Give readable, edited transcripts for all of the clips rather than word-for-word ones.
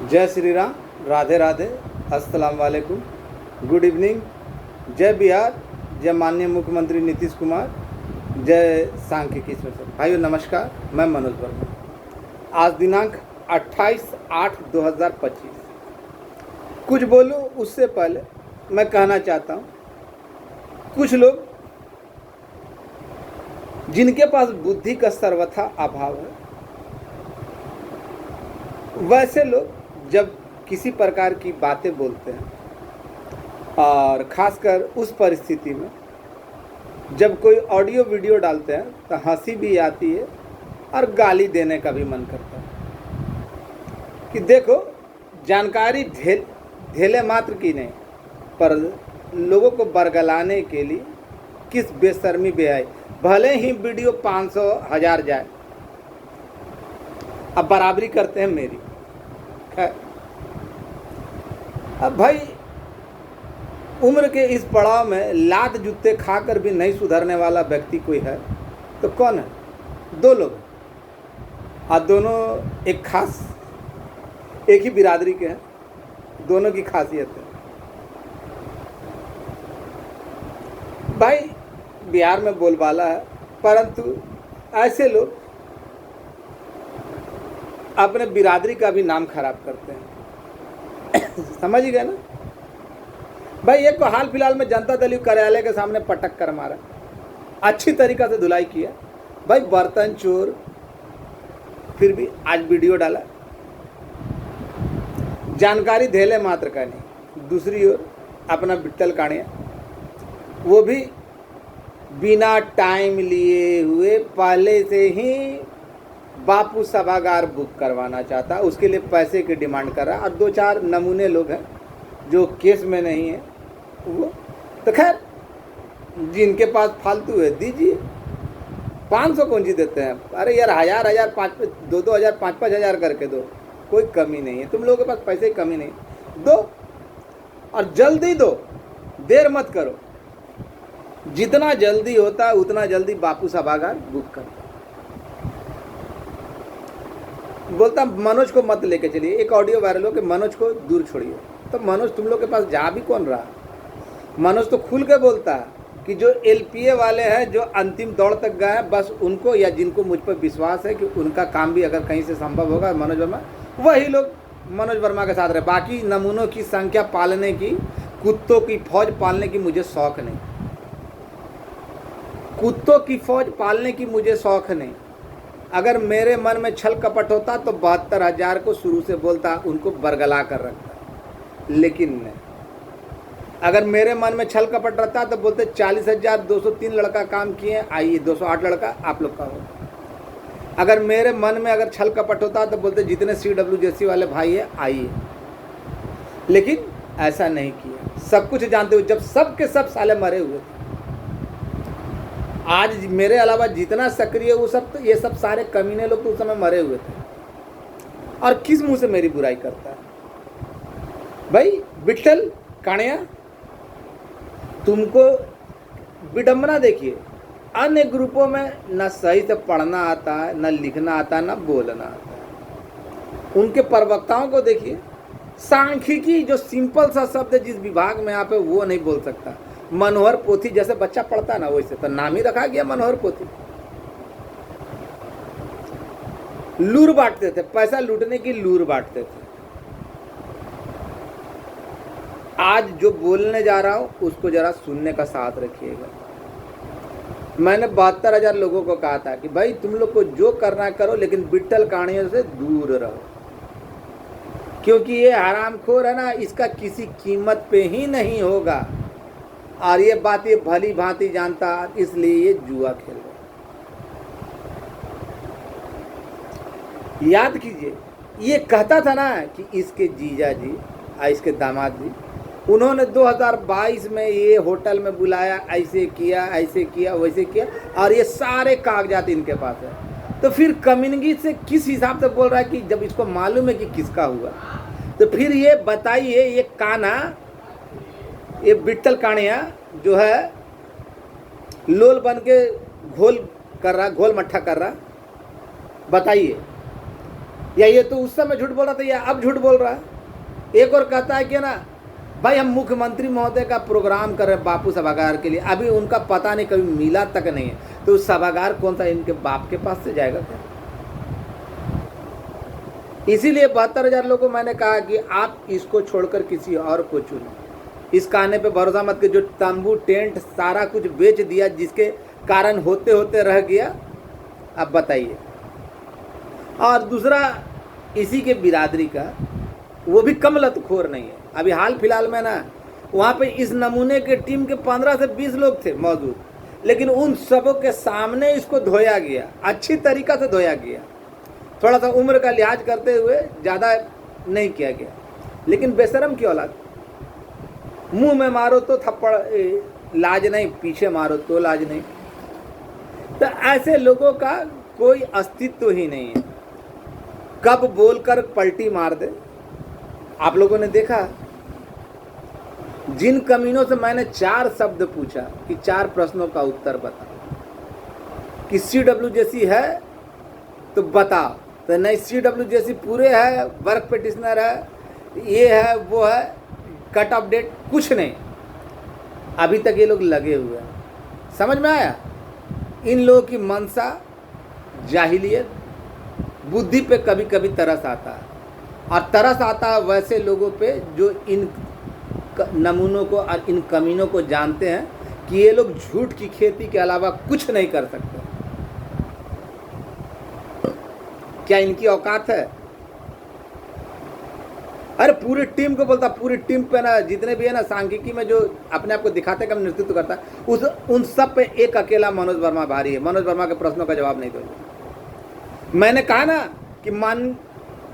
जय श्री राम, राधे राधे, अस्सलाम वालेकुम, गुड इवनिंग, जय बिहार, जय माननीय मुख्यमंत्री नीतीश कुमार, जय सांख्यिकी सर। भाइयों नमस्कार, मैं मनोज वर्मा। आज दिनांक 28/8/2025। कुछ बोलूं उससे पहले मैं कहना चाहता हूं, कुछ लोग जिनके पास बुद्धि का सर्वथा अभाव है, वैसे लोग जब किसी प्रकार की बातें बोलते हैं और ख़ासकर उस परिस्थिति में जब कोई ऑडियो वीडियो डालते हैं तो हंसी भी आती है और गाली देने का भी मन करता है कि देखो, जानकारी धेले मात्र की नहीं, पर लोगों को बरगलाने के लिए किस बेशर्मी बेहाई। भले ही वीडियो 500,000 जाए, अब बराबरी करते हैं मेरी। अब भाई, उम्र के इस पड़ाव में लात जूते खाकर भी नहीं सुधरने वाला व्यक्ति कोई है तो कौन है? दो लोग हैं और दोनों एक ही बिरादरी के हैं। दोनों की खासियत है भाई, बिहार में बोलबाला है, परंतु ऐसे लोग अपने बिरादरी का भी नाम खराब करते हैं। समझ गए ना भाई? एक को हाल फिलहाल में जनता दल कार्यालय के सामने पटक कर मारा, अच्छी तरीक़ा से धुलाई किया भाई, बर्तन चोर, फिर भी आज वीडियो डाला। जानकारी धेले मात्र का नहीं। दूसरी ओर अपना विट्ठल काणिया, वो भी बिना टाइम लिए हुए पहले से ही बापू सभागार बुक करवाना चाहता, उसके लिए पैसे की डिमांड कर रहा। और 2-4 नमूने लोग हैं जो केस में नहीं है, वो तो खैर जिनके पास फालतू है दीजिए। 500 कौन सी देते हैं? अरे यार, 1000-1000, 2-2 हज़ार, 5-5 हज़ार करके दो, कोई कमी नहीं है। तुम लोगों के पास पैसे की कमी नहीं, दो और जल्दी दो, देर मत करो। जितना जल्दी होता है उतना जल्दी बापू सभागार बुक करो। बोलता मनोज को मत लेके चलिए। एक ऑडियो वायरल हो कि मनोज को दूर छोड़िए, तो मनोज तुम लोग के पास जा भी कौन रहा? मनोज तो खुल के बोलता है कि जो एलपीए वाले हैं, जो अंतिम दौड़ तक गए हैं, बस उनको, या जिनको मुझ पर विश्वास है कि उनका काम भी अगर कहीं से संभव होगा, मनोज वर्मा, वही लोग मनोज वर्मा के साथ रहे। बाकी नमूनों की संख्या पालने की, कुत्तों की फौज पालने की मुझे शौक नहीं। कुत्तों की फौज पालने की मुझे शौक नहीं। अगर मेरे मन में छल कपट होता तो 72,000 को शुरू से बोलता, उनको बरगला कर रखता। लेकिन नहीं, अगर मेरे मन में छल कपट रहता तो बोलते 40,203 लड़का काम किए, आइए 208 लड़का आप लोग का होगा। अगर मेरे मन में अगर छल कपट होता तो बोलते जितने CWJC वाले भाई है आइए। लेकिन ऐसा नहीं किया, सब कुछ जानते हुए, जब सब के सब साले मरे हुए थे। आज मेरे अलावा जितना सक्रिय वो सब, तो ये सब सारे कमीने लोग तो उस समय मरे हुए थे। और किस मुंह से मेरी बुराई करता है भाई? विट्ठल काणिया, तुमको विडंबना देखिए, अन्य ग्रुपों में न सही से पढ़ना आता है, न लिखना आता है, न बोलना आता है। उनके प्रवक्ताओं को देखिए, सांख्यिकी जो सिंपल सा शब्द है, जिस विभाग में आप है वो नहीं बोल सकता। मनोहर पोथी जैसे बच्चा पढ़ता ना, वैसे तो नाम ही रखा गया मनोहर पोथी। लूर बांटते थे, पैसा लूटने की लूर बांटते थे। आज जो बोलने जा रहा हूं उसको जरा सुनने का साथ रखिएगा। मैंने 72,000 लोगों को कहा था कि भाई तुम लोग को जो करना है करो, लेकिन विट्ठल काणियों से दूर रहो, क्योंकि ये हरामखोर है ना, इसका किसी कीमत पे ही नहीं होगा। और ये बात ये भली भांति जानता, इसलिए ये जुआ खेल रहा। याद कीजिए, ये कहता था ना कि इसके जीजा जी और इसके दामाद जी, उन्होंने 2022 में ये होटल में बुलाया, ऐसे किया वैसे किया, और ये सारे कागजात इनके पास है। तो फिर कम्युनिटी से किस हिसाब से बोल रहा है कि जब इसको मालूम है कि किसका हुआ? तो फिर ये बताइए, ये काना, ये विट्ठल काणिया जो है लोल बन के घोल मट्ठा कर रहा, बताइए या ये तो उस समय झूठ बोल रहा था या अब झूठ बोल रहा है। एक और कहता है कि ना भाई हम मुख्यमंत्री महोदय का प्रोग्राम कर रहे हैं बापू सभागार के लिए, अभी उनका पता नहीं, कभी मिला तक नहीं है, तो सभागार कौन सा इनके बाप के पास से जाएगा क्या? इसीलिए 72,000 लोगों को मैंने कहा कि आप इसको छोड़कर किसी और को चुनो। इस कहने पे भरोसा मत कि जो तंबू टेंट सारा कुछ बेच दिया, जिसके कारण होते होते रह गया। अब बताइए। और दूसरा इसी के बिरादरी का, वो भी कम लतखोर नहीं है। अभी हाल फिलहाल में ना वहाँ पे इस नमूने के टीम के 15 से 20 लोग थे मौजूद, लेकिन उन सबों के सामने इसको धोया गया, अच्छी तरीक़ा से धोया गया। थोड़ा सा उम्र का लिहाज करते हुए ज़्यादा नहीं किया गया, लेकिन बेशरम की औलाद, मुंह में मारो तो थप्पड़ लाज नहीं, पीछे मारो तो लाज नहीं। तो ऐसे लोगों का कोई अस्तित्व ही नहीं है, कब बोलकर पलटी मार दे। आप लोगों ने देखा जिन कमीनों से मैंने 4 शब्द पूछा कि 4 प्रश्नों का उत्तर बता, कि CW जैसी है तो बता, तो नहीं CW जैसी पूरे है, वर्क पिटिशनर है, ये है वो है, कट ऑफ डेट, कुछ नहीं। अभी तक ये लोग लगे हुए हैं। समझ में आया? इन लोगों की मनसा जाहिलियत, बुद्धि पे कभी कभी तरस आता है, और तरस आता है वैसे लोगों पे जो इन नमूनों को और इन कमीनों को जानते हैं कि ये लोग झूठ की खेती के अलावा कुछ नहीं कर सकते। क्या इनकी औकात है? अरे पूरी टीम को बोलता, पूरी टीम पे ना जितने भी है ना सांख्यिकी में जो अपने आप को दिखाते कम नेतृत्व करता है, उन सब पे एक अकेला मनोज वर्मा भारी है। मनोज वर्मा के प्रश्नों का जवाब नहीं दोगे। मैंने कहा ना कि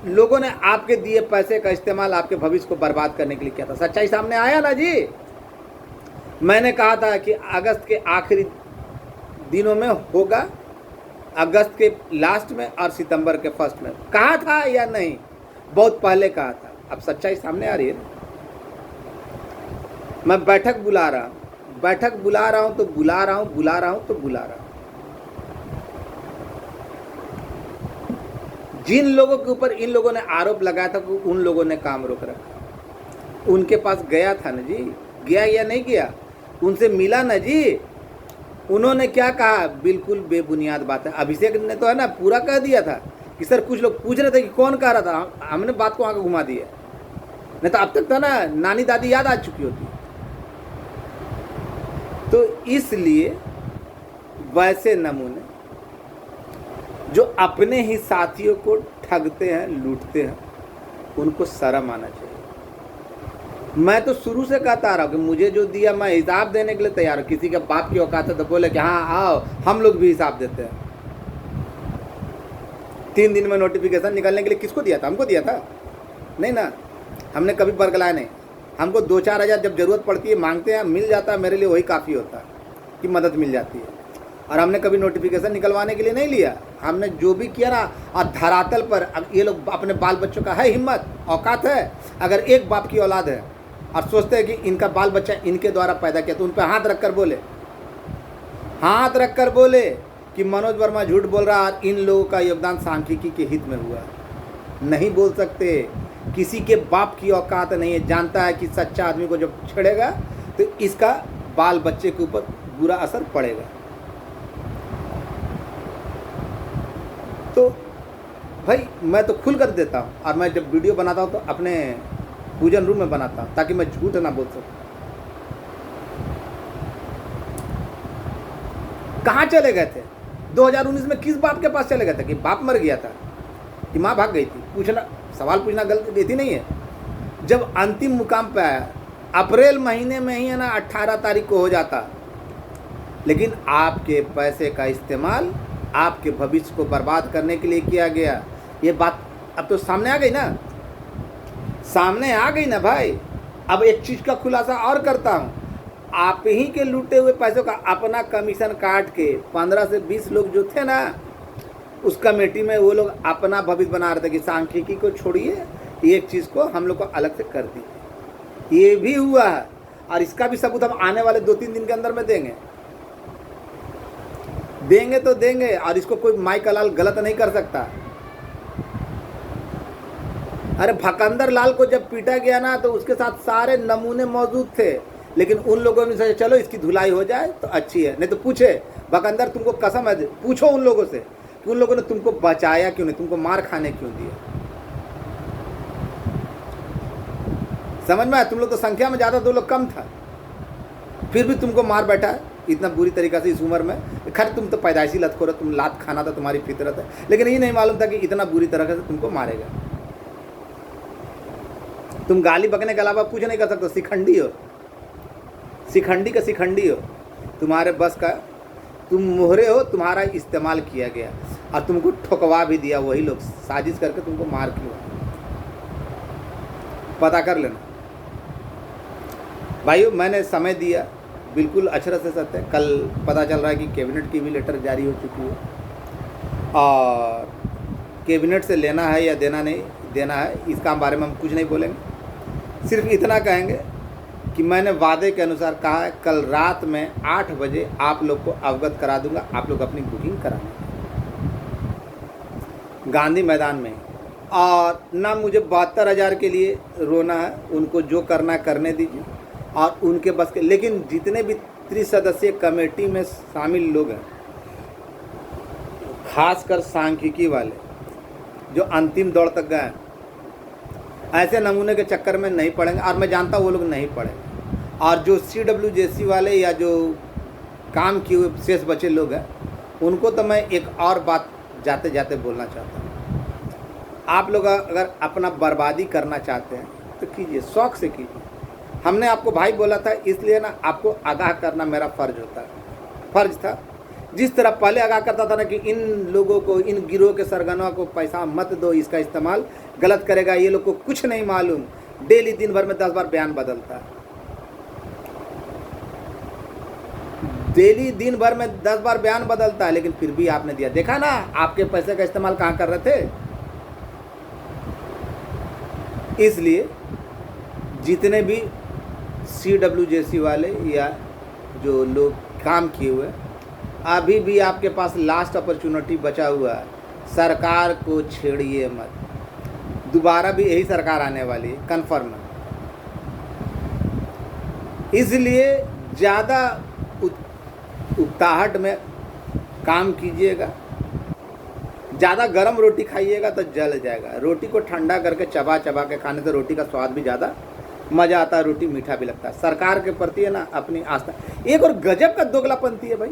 लोगों ने आपके दिए पैसे का इस्तेमाल आपके भविष्य को बर्बाद करने के लिए किया था। सच्चाई सामने आया ना जी। मैंने कहा था कि अगस्त के आखिरी दिनों में होगा, अगस्त के लास्ट में और सितंबर के फर्स्ट में। कहा था या नहीं? बहुत पहले कहा था। अब सच्चाई सामने आ रही है। मैं बैठक बुला रहा हूँ तो बुला रहा हूँ। जिन लोगों के ऊपर इन लोगों ने आरोप लगाया था उन लोगों ने काम रोक रखा। उनके पास गया था ना जी, गया या नहीं गया? उनसे मिला ना जी। उन्होंने क्या कहा? बिल्कुल बेबुनियाद बात है। अभिषेक ने तो है ना पूरा कह दिया था कि सर, कुछ लोग पूछ रहे थे कि कौन कह रहा था, हमने बात को आगे घुमा दिया। नहीं तो अब तक था ना नानी दादी याद आ चुकी होती। तो इसलिए वैसे नमूने जो अपने ही साथियों को ठगते हैं, लूटते हैं, उनको शर्म आना चाहिए। मैं तो शुरू से कहता आ रहा हूँ कि मुझे जो दिया मैं हिसाब देने के लिए तैयार हूँ। किसी के बाप की औकात है तो बोले कि हाँ आओ हम लोग भी हिसाब देते हैं। 3 दिन में नोटिफिकेशन निकलने के लिए किसको दिया था? हमको दिया था? नहीं ना, हमने कभी बरगलाया नहीं। हमको 2-4 हज़ार जब ज़रूरत पड़ती है मांगते हैं, मिल जाता है, मेरे लिए वही काफ़ी होता है कि मदद मिल जाती है। और हमने कभी नोटिफिकेशन निकलवाने के लिए नहीं लिया। हमने जो भी किया ना, और धरातल पर ये लोग अपने बाल बच्चों का है हिम्मत, औकात है, अगर एक बाप की औलाद है और सोचते हैं कि इनका बाल बच्चा इनके द्वारा पैदा किया, तो उन पर हाथ रख कर बोले कि मनोज वर्मा झूठ बोल रहा है और इन लोगों का योगदान सांख्यिकी के हित में हुआ। नहीं बोल सकते। किसी के बाप की औकात नहीं है। जानता है कि सच्चा आदमी को जब छेड़ेगा तो इसका बाल बच्चे के ऊपर बुरा असर पड़ेगा। तो भाई मैं तो खुल कर देता हूँ, और मैं जब वीडियो बनाता हूँ तो अपने पूजन रूम में बनाता हूँ ताकि मैं झूठ ना बोल सकूँ। कहाँ चले गए थे 2019 में? किस बाप के पास चले गए थे कि बाप मर गया था कि माँ भाग गई थी? पूछना, सवाल पूछना गलती नहीं है। जब अंतिम मुकाम पे आया, अप्रैल महीने में ही है ना 18 तारीख को हो जाता, लेकिन आपके पैसे का इस्तेमाल आपके भविष्य को बर्बाद करने के लिए किया गया। ये बात अब तो सामने आ गई ना, सामने आ गई ना भाई। अब एक चीज़ का खुलासा और करता हूँ। आप ही के लूटे हुए पैसों का अपना कमीशन काट के 15 से 20 लोग जो थे ना उस कमेटी में, वो लोग अपना भविष्य बना रहे थे कि सांख्यिकी को छोड़िए, एक चीज़ को हम लोग को अलग से कर दी। ये भी हुआ है, और इसका भी सबूत हम आने वाले 2-3 दिन के अंदर में देंगे तो देंगे। और इसको कोई माई का लाल गलत नहीं कर सकता। अरे भकंदर लाल को जब पीटा गया ना तो उसके साथ सारे नमूने मौजूद थे, लेकिन उन लोगों ने सोचा चलो इसकी धुलाई हो जाए तो अच्छी है, नहीं तो पूछे भकंदर तुमको कसम है, पूछो उन लोगों से कि उन लोगों ने तुमको बचाया क्यों नहीं, तुमको मार खाने क्यों दिया। समझ में आया? तुम लोग तो संख्या में ज़्यादा, दो लोग कम था, फिर भी तुमको मार बैठा है इतना बुरी तरीक़ा से इस उम्र में। खैर तुम तो पैदाइशी लत खोर, तुम लात खाना था तुम्हारी फितरत है, लेकिन ये नहीं मालूम था कि इतना बुरी तरह से तुमको मारेगा। तुम गाली बकने के अलावा कुछ नहीं कर सकते, शिखंडी हो, शिखंडी का शिखंडी हो, तुम्हारे बस का तुम मोहरे हो, तुम्हारा इस्तेमाल किया गया और तुमको ठुकवा भी दिया वही लोग, साजिश करके तुमको मार क्यों, पता कर लेना भाइयों। मैंने समय दिया, बिल्कुल अक्षरशः से सत्य। कल पता चल रहा है कि कैबिनेट की भी लेटर जारी हो चुकी है और कैबिनेट से लेना है या देना नहीं देना है इसका बारे में हम कुछ नहीं बोलेंगे, सिर्फ इतना कहेंगे कि मैंने वादे के अनुसार कहा है कल रात में 8 बजे आप लोग को अवगत करा दूंगा, आप लोग अपनी बुकिंग कराना गांधी मैदान में। और ना मुझे 72,000 के लिए रोना है, उनको जो करना करने दीजिए और उनके बस के, लेकिन जितने भी त्रिसदस्यीय कमेटी में शामिल लोग हैं, खासकर सांख्यिकी वाले जो अंतिम दौर तक गए, ऐसे नमूने के चक्कर में नहीं पड़ेंगे और मैं जानता हूँ वो लोग नहीं पड़ेंगे। और जो CWJC वाले या जो काम किए हुए शेष बचे लोग हैं, उनको तो मैं एक और बात जाते जाते बोलना चाहता हूँ। आप लोग अगर अपना बर्बादी करना चाहते हैं तो कीजिए, शौक़ से कीजिए। हमने आपको भाई बोला था, इसलिए ना आपको आगाह करना मेरा फ़र्ज था। जिस तरह पहले आगाह करता था ना कि इन लोगों को, इन गिरोह के सरगनों को पैसा मत दो, इसका इस्तेमाल गलत करेगा, ये लोग को कुछ नहीं मालूम, डेली दिन भर में 10 बार बयान बदलता है, डेली दिन भर में 10 बार बयान बदलता है, लेकिन फिर भी आपने दिया। देखा ना आपके पैसे का इस्तेमाल कहाँ कर रहे थे। इसलिए जितने भी CWJC वाले या जो लोग काम किए हुए, अभी भी आपके पास लास्ट अपॉर्चुनिटी बचा हुआ है, सरकार को छेड़िए मत। दोबारा भी यही सरकार आने वाली है, कन्फर्म है। इसलिए ज़्यादा उकताहट में काम कीजिएगा, ज़्यादा गरम रोटी खाइएगा तो जल जाएगा। रोटी को ठंडा करके चबा चबा के खाने से रोटी का स्वाद भी ज़्यादा मज़ा आता है, रोटी मीठा भी लगता है। सरकार के प्रति है ना अपनी आस्था। एक और गजब का दोगलापंथी है भाई,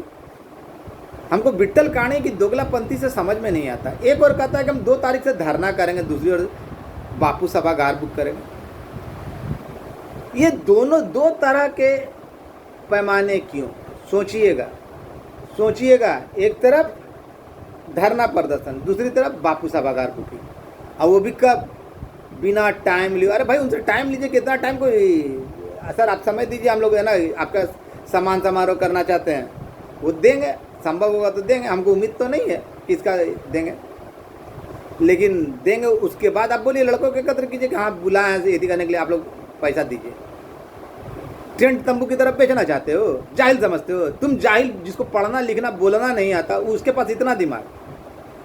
हमको विट्ठल काणे की दोगलापंथी से समझ में नहीं आता। एक और कहता है कि हम 2 तारीख से धरना करेंगे, दूसरी ओर बापू सभागार बुक करेंगे। ये दोनों 2 तरह के पैमाने क्यों, सोचिएगा। एक तरफ धरना प्रदर्शन, दूसरी तरफ बापू सभागार बुकिंग, और वो भी कब, बिना टाइम लिए। अरे भाई उनसे टाइम लीजिए, कितना टाइम कोई, सर आप समय दीजिए, हम लोग है ना आपका सम्मान समारोह करना चाहते हैं, वो देंगे, संभव होगा तो देंगे, हमको उम्मीद तो नहीं है कि इसका देंगे, लेकिन देंगे। उसके बाद आप बोलिए लड़कों के एकत्र कीजिए कि हाँ बुलाए हैं यदि करने के लिए, आप लोग पैसा दीजिए। टेंट तंबू की तरफ बेचना चाहते हो, जाहिल समझते हो तुम, जाहिल जिसको पढ़ना लिखना बोलना नहीं आता उसके पास इतना दिमाग,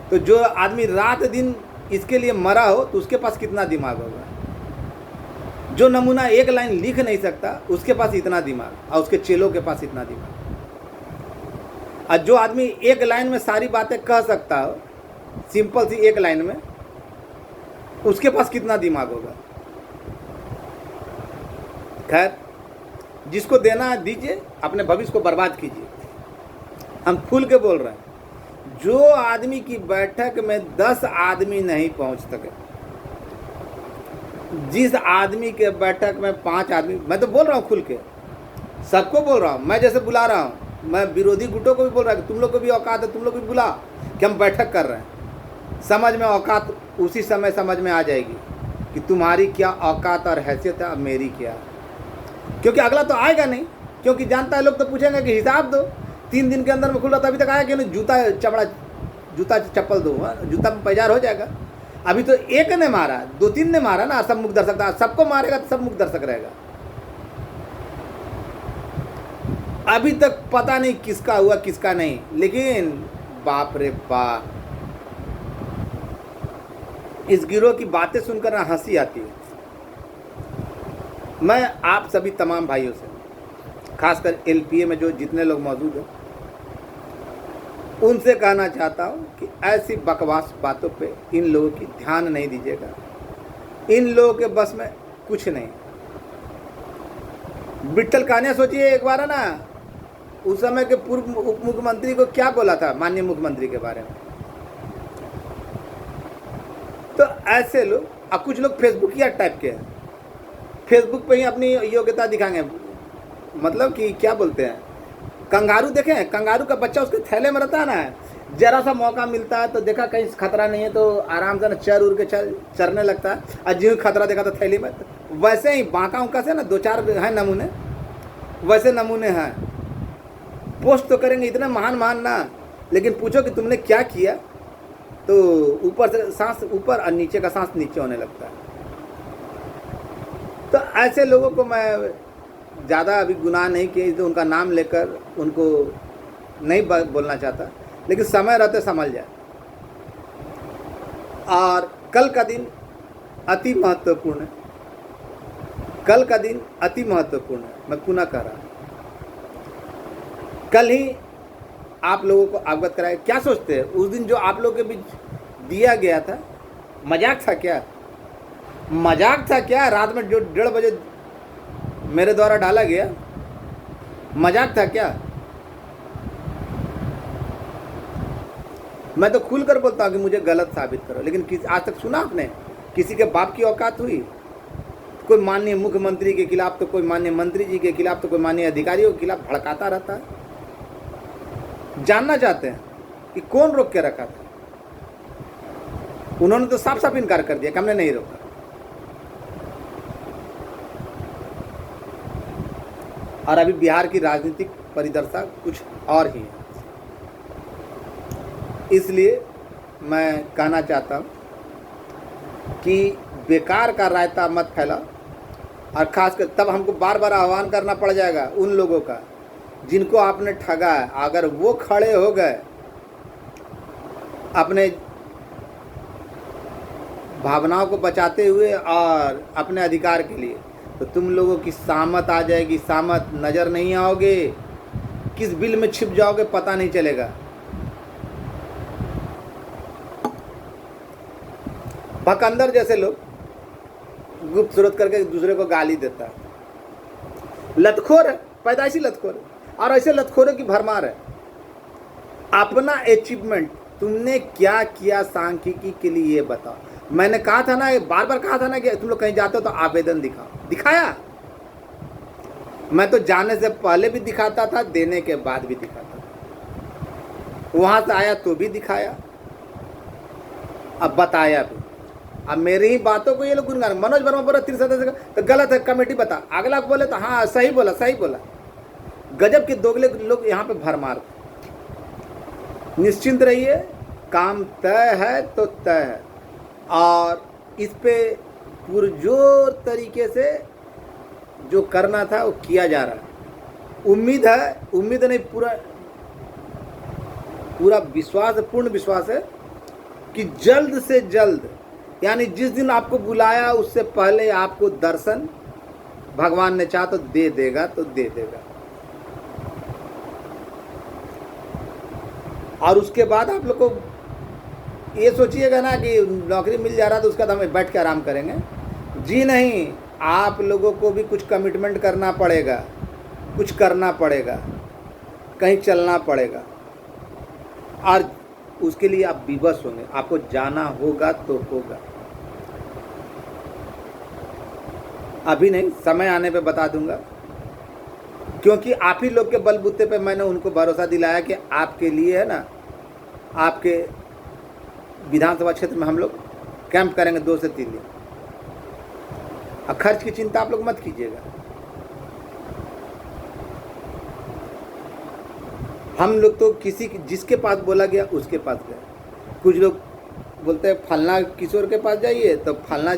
तो जो आदमी रात दिन इसके लिए मरा हो तो उसके पास कितना दिमाग होगा। जो नमूना 1 लाइन लिख नहीं सकता उसके पास इतना दिमाग, और उसके चेलों के पास इतना दिमाग। और जो आदमी 1 लाइन में सारी बातें कह सकता हो, सिंपल सी 1 लाइन में, उसके पास कितना दिमाग होगा। खैर, जिसको देना है दीजिए, अपने भविष्य को बर्बाद कीजिए। हम खुल के बोल रहे हैं, जो आदमी की बैठक में 10 आदमी नहीं पहुंच सके, जिस आदमी के बैठक में 5 आदमी, मैं तो बोल रहा हूँ खुल के, सबको बोल रहा हूँ, मैं जैसे बुला रहा हूँ, मैं विरोधी गुटों को भी बोल रहा हूँ, तुम लोग को भी औकात है, तुम लोग भी बुला कि हम बैठक कर रहे हैं। समझ में औकात उसी समय समझ में आ जाएगी कि तुम्हारी क्या औकात और हैसियत है, अब मेरी क्या है। क्योंकि अगला तो आएगा नहीं, क्योंकि जानता है लोग तो पूछेंगे कि हिसाब दो, 3 दिन के अंदर में खुल रहा था, अभी तक आया क्यों नहीं, जूता चप्पल दो, जूता में पैजार हो जाएगा। अभी तो 1 ने मारा, 2-3 ने मारा ना, सब मुख दर्शक था, सबको मारेगा तो सब मुख दर्शक रहेगा। अभी तक पता नहीं किसका हुआ किसका नहीं, लेकिन बाप रे बाप, इस गिरोह की बातें सुनकर ना हंसी आती है। मैं आप सभी तमाम भाइयों से, खासकर एलपीए में जो जितने लोग मौजूद हैं, उनसे कहना चाहता हूं कि ऐसी बकवास बातों पे इन लोगों की ध्यान नहीं दीजिएगा। इन लोगों के बस में कुछ नहीं। विट्ठल कानिया सोचिए एक बार है ना, उस समय के पूर्व उप मुख्यमंत्री को क्या बोला था माननीय मुख्यमंत्री के बारे में। तो ऐसे लोग, अब कुछ लोग फेसबुकिया टाइप के हैं, फेसबुक पे ही अपनी योग्यता दिखाएंगे। मतलब कि क्या बोलते हैं, कंगारू देखें, कंगारू का बच्चा उसके थैले में रहता है ना, जरा सा मौका मिलता है तो देखा कहीं खतरा नहीं है तो आराम से ना चर उड़ के चरने लगता है, और जिन खतरा देखा तो थैली में। तो वैसे ही बांका उनका से ना 2-4 हैं नमूने, वैसे नमूने हैं। पोस्ट तो करेंगे इतने महान महान ना, लेकिन पूछो कि तुमने क्या किया तो ऊपर से सांस ऊपर और नीचे का सांस नीचे होने लगता है। तो ऐसे लोगों को मैं ज़्यादा अभी गुनाह नहीं किए तो उनका नाम लेकर उनको नहीं बोलना चाहता, लेकिन समय रहते समझ जाए। और कल का दिन अति महत्वपूर्ण है, कल का दिन अति महत्वपूर्ण है। मैं पुनः कह रहा हूँ, कल ही आप लोगों को अवगत कराया। क्या सोचते हैं उस दिन जो आप लोगों के बीच दिया गया था, मजाक था क्या? मजाक था क्या? रात में जो 1:30 बजे मेरे द्वारा डाला गया, मजाक था क्या? मैं तो खुलकर बोलता हूँ कि मुझे गलत साबित करो, लेकिन आज तक सुना आपने किसी के बाप की औकात हुई? कोई माननीय मुख्यमंत्री के खिलाफ, तो कोई माननीय मंत्री जी के खिलाफ, तो कोई माननीय अधिकारियों के खिलाफ भड़काता रहता है। जानना चाहते हैं कि कौन रोक के रखा था? उन्होंने तो साफ साफ इनकार कर दिया कि हमने नहीं रोका। और अभी बिहार की राजनीतिक परिदृश्य कुछ और ही है। इसलिए मैं कहना चाहता हूँ कि बेकार का रायता मत फैलाओ, और खासकर तब हमको बार बार आह्वान करना पड़ जाएगा उन लोगों का जिनको आपने ठगा है। अगर वो खड़े हो गए अपने भावनाओं को बचाते हुए और अपने अधिकार के लिए, तो तुम लोगों की सामत आ जाएगी। सामत नज़र नहीं आओगे, किस बिल में छिप जाओगे पता नहीं चलेगा। भकंदर जैसे लोग गुप्त स्रोत करके एक दूसरे को गाली देता है, लतखोर है, पैदाइशी लतखोर है। और ऐसे लतखोरों की भरमार है। अपना अचीवमेंट तुमने क्या किया सांख्यिकी के लिए ये बताओ। मैंने कहा था ना, बार बार कहा था ना कि तुम लोग कहीं जाते हो तो आवेदन दिखाओ। दिखाया? मैं तो जाने से पहले भी दिखाता था, देने के बाद भी दिखाता था। वहां से आया तो भी दिखाया, अब बताया भी। अब मेरी ही बातों को ये लोग गुनगान, मनोज वर्मा बोला 30 सदस्य तो गलत है, कमेटी बता। अगला बोले तो हाँ सही बोला, सही बोला। गजब के दोगले लोग यहाँ पे भरमार। निश्चिंत रहिए, काम तय है तो तय है, और इस पे पुरजोर तरीके से जो करना था वो किया जा रहा है। उम्मीद नहीं, पूरा विश्वास, पूर्ण विश्वास है कि जल्द से जल्द, यानी जिस दिन आपको बुलाया उससे पहले आपको दर्शन भगवान ने चाहा तो दे देगा, तो दे देगा। और उसके बाद आप लोग को ये सोचिएगा ना कि नौकरी मिल जा रहा तो उसका तो हम बैठ के आराम करेंगे। जी नहीं, आप लोगों को भी कुछ कमिटमेंट करना पड़ेगा, कुछ करना पड़ेगा, कहीं चलना पड़ेगा, और उसके लिए आप विवश होंगे। आपको जाना होगा तो होगा, अभी नहीं, समय आने पे बता दूंगा। क्योंकि आप ही लोग के बलबूते पे मैंने उनको भरोसा दिलाया कि आपके लिए है ना, आपके विधानसभा क्षेत्र में हम लोग कैंप करेंगे 2 से 3 दिन। अब खर्च की चिंता आप लोग मत कीजिएगा। हम लोग तो जिसके पास बोला गया उसके पास गए। कुछ लोग बोलते हैं फलना किशोर के पास जाइए तो फलना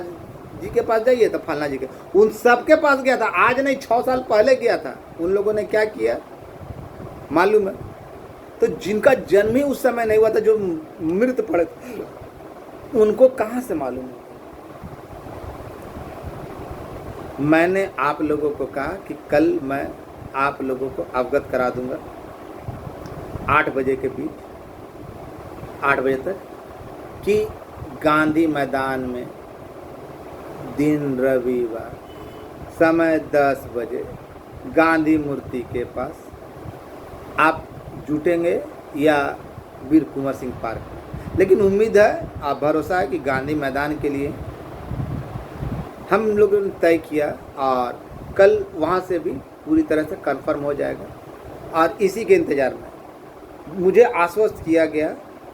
जी के पास जाइए तो फलना जी के, उन सबके पास गया था। आज नहीं, 6 साल पहले गया था। उन लोगों ने क्या किया मालूम है? तो जिनका जन्म ही उस समय नहीं हुआ था, जो मृत पड़े, उनको कहाँ से मालूम है? मैंने आप लोगों को कहा कि कल मैं आप लोगों को अवगत करा दूंगा 8 बजे के बीच, 8 बजे तक, कि गांधी मैदान में दिन रविवार समय 10 बजे गांधी मूर्ति के पास आप जुटेंगे या वीर कुंवर सिंह पार्क में। लेकिन उम्मीद है, आप भरोसा है कि गांधी मैदान के लिए हम लोगों ने तय किया और कल वहाँ से भी पूरी तरह से कंफर्म हो जाएगा। और इसी के इंतज़ार में मुझे आश्वस्त किया गया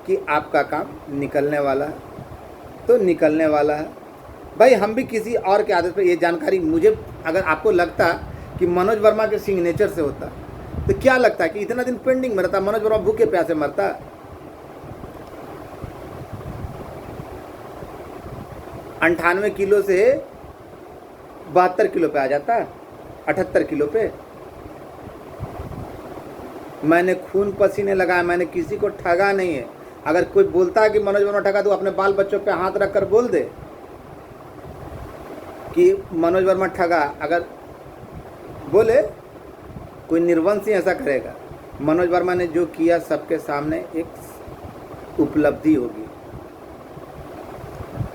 कि आपका काम निकलने वाला है, तो निकलने वाला है। भाई हम भी किसी और के आदेश पर ये जानकारी, मुझे अगर आपको लगता कि मनोज वर्मा के सिग्नेचर से होता तो क्या लगता है कि इतना दिन पेंडिंग में रहता, मनोज वर्मा भूखे प्यासे मरता। 98 किलो से 72 किलो पे आ जाता, 78 किलो पे। मैंने खून पसीने लगाया, मैंने किसी को ठगा नहीं है। अगर कोई बोलता है कि मनोज वर्मा ठगा, तो अपने बाल बच्चों पे हाथ रख कर बोल दे कि मनोज वर्मा ठगा। अगर बोले कोई निर्वंशी ऐसा करेगा, मनोज वर्मा ने जो किया सबके सामने एक उपलब्धि होगी।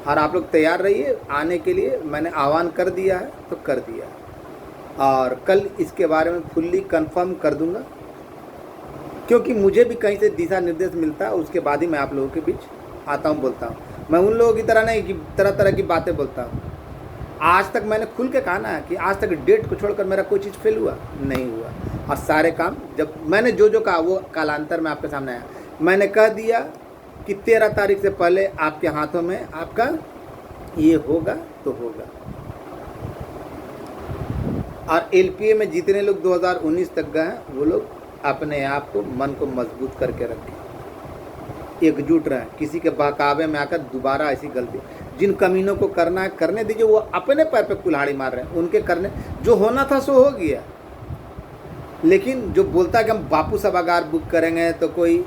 और आप लोग तैयार रहिए आने के लिए, मैंने आह्वान कर दिया है तो कर दिया, और कल इसके बारे में फुल्ली कंफर्म कर दूंगा, क्योंकि मुझे भी कहीं से दिशा निर्देश मिलता है, उसके बाद ही मैं आप लोगों के बीच आता हूँ, बोलता हूँ। मैं उन लोगों की तरह नहीं कि तरह तरह की बातें बोलता हूँ। आज तक मैंने खुल के कहा ना कि आज तक डेट को छोड़कर मेरा कोई चीज़ फेल हुआ नहीं हुआ, और सारे काम जब मैंने जो कहा वो कालांतर में आपके सामने आया। मैंने कह दिया कि 13 तारीख से पहले आपके हाथों में आपका ये होगा तो होगा। और एलपीए में जितने लोग 2019 तक गए हैं, वो लोग अपने आप को, मन को मजबूत करके रखें, एकजुट रहें। किसी के बहकावे में आकर दोबारा ऐसी गलती, जिन कमीनों को करना है करने दीजिए, वो अपने पैर पे कुल्हाड़ी मार रहे हैं, उनके करने, जो होना था सो हो गया। लेकिन जो बोलता है कि हम बापू सभागार बुक करेंगे तो कोई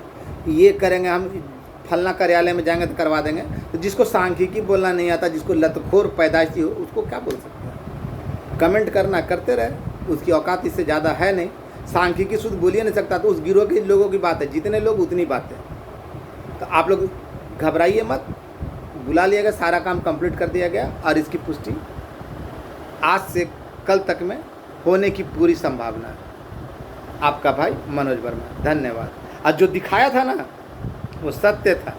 ये करेंगे, हम फलना कार्यालय में जाएंगे तो करवा देंगे, तो जिसको सांख्यिकी बोलना नहीं आता, जिसको लतखोर पैदाइशी हो, उसको क्या बोल सकते हैं? कमेंट करना करते रहे, उसकी औकात इससे ज़्यादा है नहीं। सांख्यिकी शुद्ध बोल ही नहीं सकता, तो उस गिरोह के लोगों की बात है, जितने लोग उतनी बातें। तो आप लोग घबराइए मत, बुला लिया गया, सारा काम कंप्लीट कर दिया गया, और इसकी पुष्टि आज से कल तक में होने की पूरी संभावना है। आपका भाई मनोज वर्मा, धन्यवाद। और जो दिखाया था ना वो सत्य था।